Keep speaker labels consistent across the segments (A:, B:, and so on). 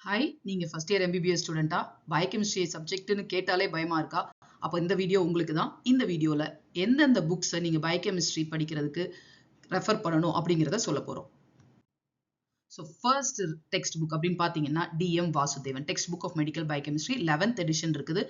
A: Hi, நீங்க first year MBBS ஸ்டூடெண்ட்டா? Biochemistry சப்ஜெக்ட்னு கேட்டாலே பயமா இருக்கா? அப்ப இந்த வீடியோ உங்களுக்கு தான். இந்த வீடியோல எந்தெந்த புக்ஸ நீங்க பயோகெமிஸ்ட்ரி படிக்கிறதுக்கு ரெஃபர் பண்ணணும் அப்படிங்கிறத சொல்லப் போறோம். ஸோ ஃபர்ஸ்ட் டெக்ஸ்ட் புக் அப்படின்னு பார்த்தீங்கன்னா DM Vasudevan text book of medical biochemistry 11th edition இருக்குது.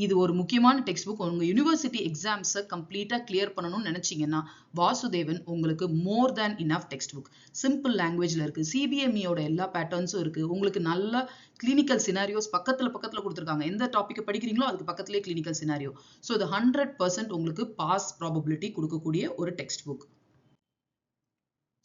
A: இது ஒரு முக்கியமான டெக்ஸ்ட் புக். உங்க யூனிவர்சிட்டி எக்ஸாம்ஸை கம்ப்ளீட்டா கிளியர் பண்ணணும்னு நினைச்சீங்கன்னா வாசுதேவன் உங்களுக்கு more than enough text book. Simple லாங்குவேஜ்ல இருக்கு. CBMEயோட எல்லா பேட்டர்ன்ஸும் இருக்கு. உங்களுக்கு நல்ல கிளினிக்கல் சினாரியோஸ் பக்கத்துல கொடுத்துருக்காங்க. எந்த டாபிக் படிக்கிறீங்களோ அதுக்கு பக்கத்திலே கிளினிக்கல் சினாரியோ. ஸோ இது 100% உங்களுக்கு பாஸ் ப்ராபபிலிட்டி கொடுக்கக்கூடிய ஒரு text book.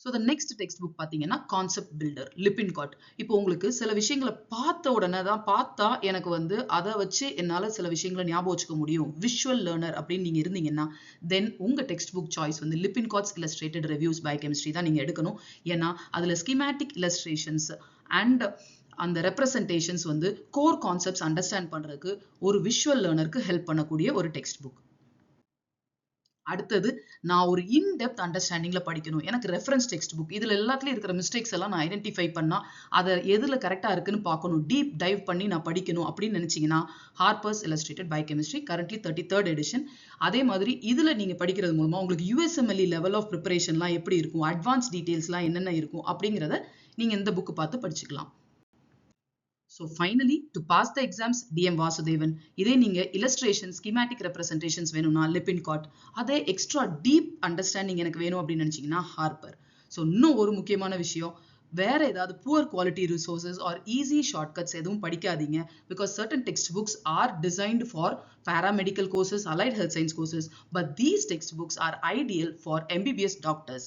A: So the next text book பார்த்தீங்கன்னா கான்செப்ட் பில்டர் லிப்பின்காட். இப்போ உங்களுக்கு சில விஷயங்களை பார்த்த உடனே தான் பார்த்தா எனக்கு அதை வச்சு என்னால் சில விஷயங்களை ஞாபகம் வச்சுக்க முடியும், விஷுவல் லேர்னர் அப்படின்னு நீங்கள் இருந்தீங்கன்னா தென் உங்கள் text book choice Lippincott's illustrated reviews biochemistry தான் நீங்கள் எடுக்கணும். ஏன்னா அதில் ஸ்கீமேட்டிக் இல்லஸ்ட்ரேஷன்ஸ் அண்ட் அந்த ரெப்ரசன்டேஷன்ஸ் கோர் கான்செப்ட்ஸ் அண்டர்ஸ்டாண்ட் பண்ணுறதுக்கு ஒரு விஷுவல் லேர்னருக்கு ஹெல்ப் பண்ணக்கூடிய ஒரு டெக்ஸ்ட் புக். அடுத்தது நான் ஒரு இன்டெப்த் அண்டர்ஸ்டாண்டிங்ல படிக்கணும், எனக்கு ரெஃபரன்ஸ் டெக்ஸ்ட் புக். இதுல எல்லாத்துலயும் இருக்கிற மிஸ்டேக்ஸ் எல்லாம் நான் ஐடென்டிஃபை பண்ணா அதை எதுல கரெக்டா இருக்குன்னு பார்க்கணும், டீப் டைவ் பண்ணி நான் படிக்கணும் அப்படின்னு நினைச்சீங்கன்னா harbours illustrated biochemistry currently 33rd edition. அதே மாதிரி இதுல நீங்க படிக்கிறது மூலமா உங்களுக்கு USMLE லெவல் ஆஃப் ப்ரிப்பரேஷன்லாம் எப்படி இருக்கும், அட்வான்ஸ் டீடைல்ஸ்லாம் என்னென்ன இருக்கும் அப்படிங்கிறத நீங்க இந்த புக் பார்த்து படிச்சுக்கலாம். So finally, to pass the exams, DM Vasudevan. இதே நீங்க illustration, schematic representations வேணும்னா லிப்பின்காட். அதே எக்ஸ்ட்ரா டீப் அண்டர்ஸ்டாண்டிங் எனக்கு வேணும் அப்படின்னு நினைச்சீங்கன்னா ஹார்பர். ஸோ இன்னும் ஒரு முக்கியமான விஷயம், வேற ஏதாவது poor quality resources or easy shortcuts எதுவும் படிக்காதீங்க. Because certain textbooks are designed for paramedical courses, allied health science courses, but these textbooks are ideal for MBBS doctors.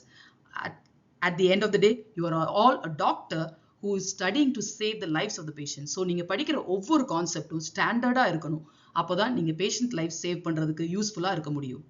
A: At the end of the day, you are all a doctor who is studying to save the lives of the patient. So நீங்க படிக்கிற ஒவ்வொரு கான்செப்டும் ஸ்டாண்டர்டா இருக்கணும். அப்போதான் நீங்க patient life save பண்றதுக்கு யூஸ்ஃபுல்லா இருக்க முடியும்.